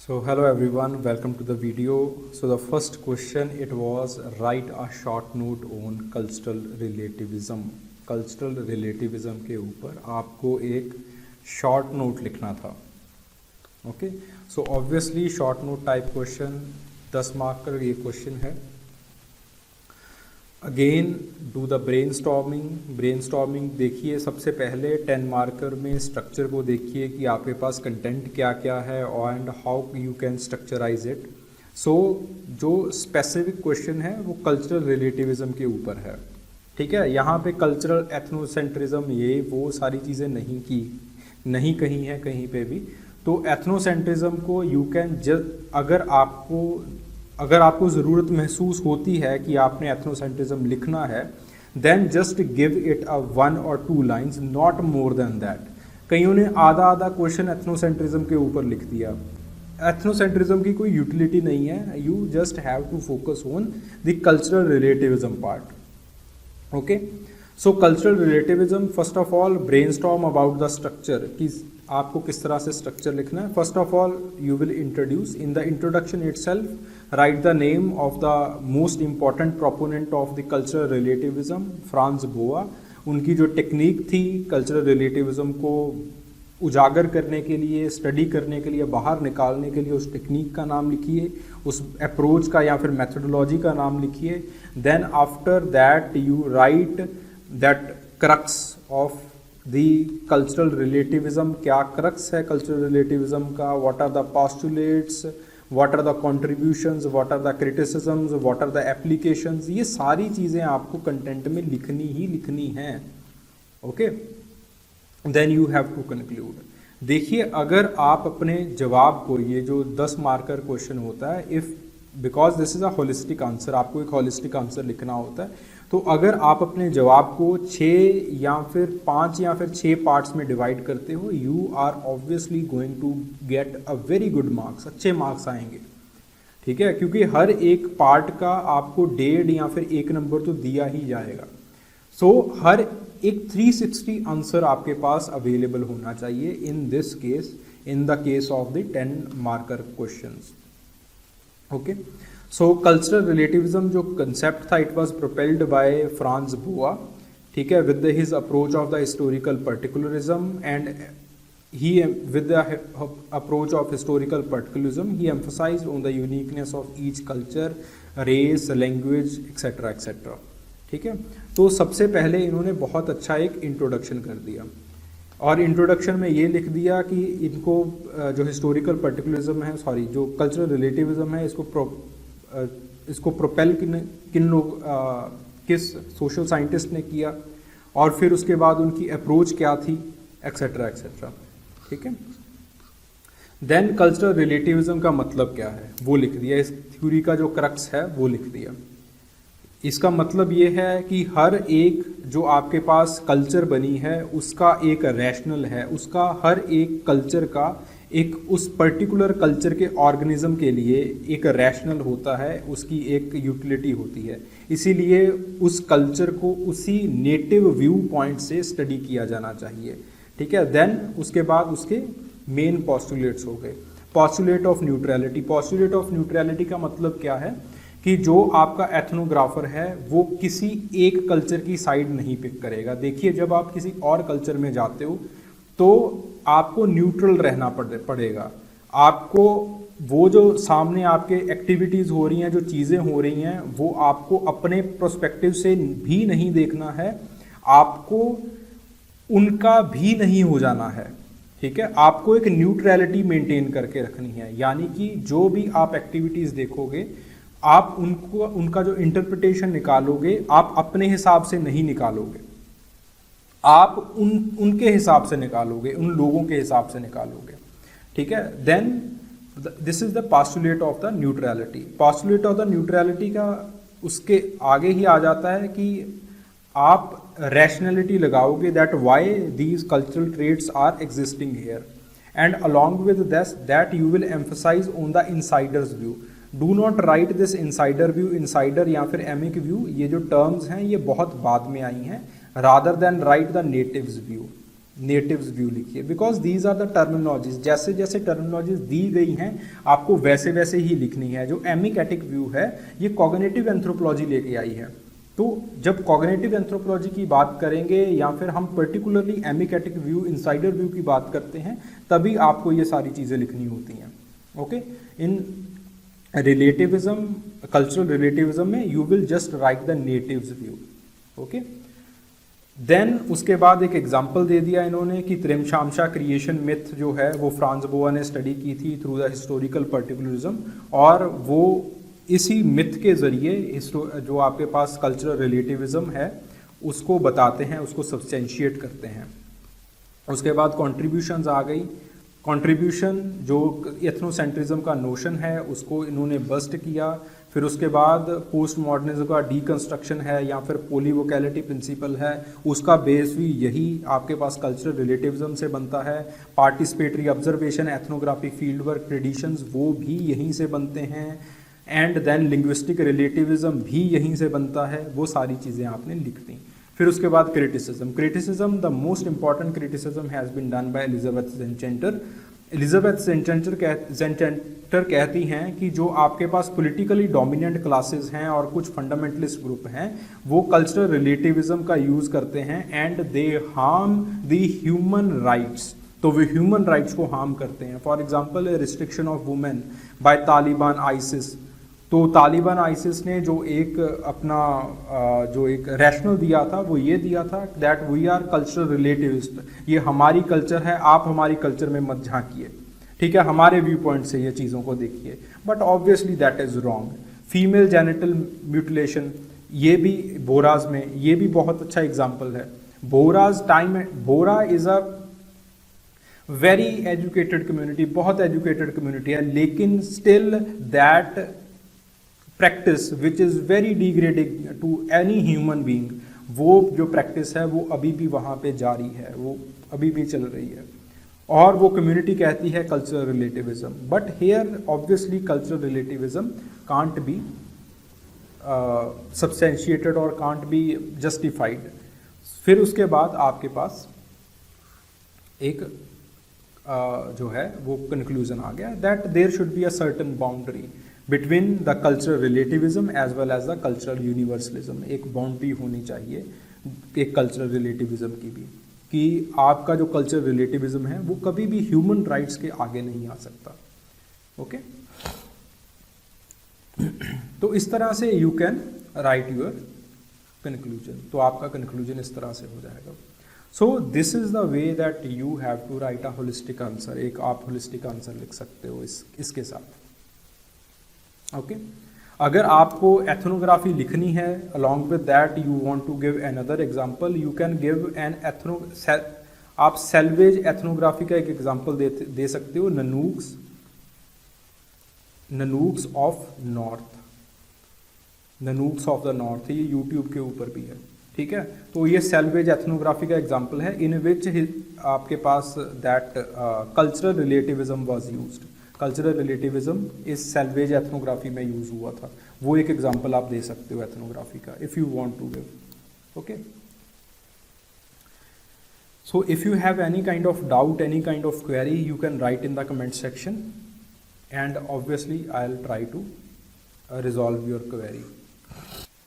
So hello everyone, welcome to the video. So the first question it was write a short note on cultural relativism. Cultural relativism के ऊपर आपको एक short note लिखना था. Okay, so obviously short note type question 10 mark का ये question है. Again do the brainstorming देखिए. सबसे पहले 10 मार्कर में स्ट्रक्चर को देखिए कि आपके पास कंटेंट क्या क्या है and how you can structurise it. So जो स्पेसिफिक क्वेश्चन है वो कल्चरल रिलेटिविज्म के ऊपर है. ठीक है, यहाँ पे कल्चरल एथनोसेंट्रिज्म ये वो सारी चीज़ें नहीं कही हैं कहीं पे भी. तो एथनोसेंट्रिज्म को यू कैन अगर आपको ज़रूरत महसूस होती है कि आपने एथनोसेंट्रिज्म लिखना है, then just give it a 1 or 2 lines, not more than that. कईयों ने आधा क्वेश्चन एथनोसेंट्रिज्म के ऊपर लिख दिया. एथनोसेंट्रिज्म की कोई यूटिलिटी नहीं है. You just have to focus on the cultural relativism part. Okay, so cultural relativism, first of all brainstorm about the structure कि आपको किस तरह से स्ट्रक्चर लिखना है. First of all you will introduce in the introduction itself, write the name of the most important proponent of the cultural relativism, Franz Boas. उनकी जो technique थी कल्चरल रिलेटिविज्म को उजागर करने के लिए, स्टडी करने के लिए, बाहर निकालने के लिए, उस टेक्निक का नाम लिखिए, उस अप्रोच का या फिर मेथोडोलॉजी का नाम लिखिए. Then after that you write that crux of the cultural relativism. क्या क्रक्स है कल्चरल रिलेटिविज्म का? What are the postulates, what are the contributions, what are the criticisms, what are the applications. ये सारी चीज़ें आपको कंटेंट में लिखनी हैं. Okay, then you have to conclude. देखिए, अगर आप अपने जवाब को, ये जो 10 मार्कर क्वेश्चन होता है, if because this is a holistic answer, आपको एक होलिस्टिक आंसर लिखना होता है. तो अगर आप अपने जवाब को 6 या फिर 5 या फिर 6 पार्ट्स में डिवाइड करते हो, you are obviously going to get a very good marks. अच्छे मार्क्स आएंगे. ठीक है, क्योंकि हर एक पार्ट का आपको 1.5 या फिर 1 नंबर तो दिया ही जाएगा. सो हर एक 360 आंसर आपके पास अवेलेबल होना चाहिए in this case, in the case of the 10 marker questions. Okay, so cultural relativism जो कंसेप्ट था, it was propelled by Franz Boas. ठीक है, with his approach of the historical particularism and he with the approach of historical particularism he emphasized on the uniqueness of each culture, race, language, etc etc. ठीक है, तो सबसे पहले इन्होंने बहुत अच्छा एक इंट्रोडक्शन कर दिया और इंट्रोडक्शन में ये लिख दिया कि इनको जो हिस्टोरिकल पर्टिकुलरिज्म है, सॉरी जो कल्चरल रिलेटिविज्म है, इसको प्रोपेल किस सोशल साइंटिस्ट ने किया और फिर उसके बाद उनकी अप्रोच क्या थी, एक्सेट्रा एक्सेट्रा. ठीक है, देन कल्चरल रिलेटिविज्म का मतलब क्या है वो लिख दिया. इस थ्योरी का जो क्रक्स है वो लिख दिया. इसका मतलब ये है कि हर एक जो आपके पास कल्चर बनी है उसका एक रैशनल है, उसका हर एक कल्चर का एक उस पर्टिकुलर कल्चर के ऑर्गेनिज्म के लिए एक रैशनल होता है, उसकी एक यूटिलिटी होती है. इसीलिए उस कल्चर को उसी नेटिव व्यू पॉइंट से स्टडी किया जाना चाहिए. ठीक है, देन उसके बाद उसके मेन पॉस्टुलेट्स हो गए. Postulate of neutrality. Postulate of neutrality का मतलब क्या है कि जो आपका एथनोग्राफर है वो किसी एक कल्चर की साइड नहीं पिक करेगा. देखिए, जब आप किसी और कल्चर में जाते हो तो आपको न्यूट्रल रहना पड़ेगा. आपको वो जो सामने आपके एक्टिविटीज़ हो रही हैं, जो चीज़ें हो रही हैं, वो आपको अपने प्रोस्पेक्टिव से भी नहीं देखना है, आपको उनका भी नहीं हो जाना है. ठीक है, आपको एक न्यूट्रलिटी मेंटेन करके रखनी है. यानी कि जो भी आप एक्टिविटीज़ देखोगे, आप उनका जो इंटरप्रिटेशन निकालोगे, आप अपने हिसाब से नहीं निकालोगे, आप उनके हिसाब से निकालोगे, उन लोगों के हिसाब से निकालोगे. ठीक है, then this is the postulate of the neutrality. Postulate of the neutrality का उसके आगे ही आ जाता है कि आप रैशनैलिटी लगाओगे that why these cultural traits are existing here and along with this that you will emphasize on the insiders view. Do not write this insider view. Insider या फिर एमिक व्यू, ये जो टर्म्स हैं ये बहुत बाद में आई हैं, rather than write the natives view. Natives view लिखिए, because these are the terminologies, जैसे जैसे टर्मिनोलॉजीज दी गई हैं आपको वैसे वैसे ही लिखनी है। जो एमिकेटिक व्यू है ये कॉग्निटिव एंथ्रोपोलॉजी लेके आई है। तो जब कॉग्निटिव एंथ्रोपोलॉजी की बात करेंगे या फिर हम पर्टिकुलरली एमिकेटिक व्यू, इनसाइडर व्यू की बात करते हैं, तभी आपको ये सारी चीज़ें लिखनी होती हैं। Okay, in relativism, cultural relativism में you will just write the natives view. Okay, then उसके बाद एक एग्जाम्पल दे दिया इन्होंने कि त्रिमशामशा क्रिएशन मिथ जो है वो फ्रांस बोआ ने स्टडी की थी थ्रू द हिस्टोरिकल पर्टिकुलरिज्म, और वो इसी मिथ के ज़रिए जो आपके पास कल्चरल रिलेटिविज्म है उसको बताते हैं, उसको सब्सटेंशिएट करते हैं। उसके बाद कॉन्ट्रीब्यूशंस आ गई। कॉन्ट्रीब्यूशन जो एथनोसेंट्रिज्म का नोशन है उसको इन्होंने बस्ट किया। फिर उसके बाद पोस्ट मॉडर्निज्म का डीकंस्ट्रक्शन है या फिर पोलीवोकैलिटी प्रिंसिपल है, उसका बेस भी यही आपके पास कल्चरल रिलेटिविज्म से बनता है। Participatory observation, ethnography, field work, traditions वो भी यहीं से बनते हैं। एंड देन लिंग्विस्टिक रिलेटिविज्म भी यहीं से बनता है। वो सारी चीज़ें आपने लिख दी। फिर उसके बाद criticism, the most important criticism has been done by Elizabeth Zechenter. Elizabeth Zechenter कहती हैं कि जो आपके पास पॉलिटिकली डोमिनेंट क्लासेस हैं और कुछ फंडामेंटलिस्ट ग्रुप हैं वो कल्चरल रिलेटिविज्म का यूज़ करते हैं and they harm the human rights. तो वे ह्यूमन राइट्स को हार्म करते हैं। For example restriction of women bye Taliban ISIS. तो तालिबान आइसिस ने जो एक अपना जो एक रैशनल दिया था वो ये दिया था दैट वी आर कल्चरल रिलेटिविस्ट, ये हमारी कल्चर है, आप हमारी कल्चर में मत झांकिए, ठीक है, हमारे व्यू पॉइंट से ये चीज़ों को देखिए। But obviously that is wrong. Female genital mutilation, ये भी बोराज में, ये भी बहुत अच्छा एग्जाम्पल है। Bohras time, Bohra is a very educated community, बहुत एजुकेटेड कम्युनिटी है, लेकिन still that practice which is very degrading to any human being, वो जो प्रैक्टिस है वो अभी भी वहाँ पे जारी है, वो अभी भी चल रही है। और वो कम्युनिटी कहती है cultural relativism. But here obviously cultural relativism can't be substantiated और कांट बी जस्टिफाइड। फिर उसके बाद आपके पास एक जो है वो कंक्लूजन आ गया that there should be a certain boundary between the cultural relativism as well as the cultural universalism. एक बाउंड्री होनी चाहिए एक कल्चरल रिलेटिविज्म की भी, कि आपका जो कल्चरल रिलेटिविज्म है वो कभी भी ह्यूमन राइट्स के आगे नहीं आ सकता। ओके, तो इस तरह से you can write your conclusion. तो आपका कंक्लूजन इस तरह से हो जाएगा। So this is the way that you have to write a holistic answer. एक आप होलिस्टिक आंसर लिख सकते हो इसके साथ। ओके, अगर आपको एथनोग्राफी लिखनी है along with that you want to give another example, you can give an आप सेल्वेज एथनोग्राफी का एक एग्जांपल दे सकते हो। Nanook's of North, Nanook's of the North, ये यूट्यूब के ऊपर भी है, ठीक है। तो ये सेल्वेज एथनोग्राफी का एग्जांपल है इन विच आपके पास that cultural relativism was used. Cultural relativism इस सेल्वेज एथनोग्राफी में यूज हुआ था। वो एक एग्जांपल आप दे सकते हो एथनोग्राफी का if you want to give. Okay, so if you have any kind of doubt, any kind of query, you can write in the comment section and obviously I will try to resolve your query.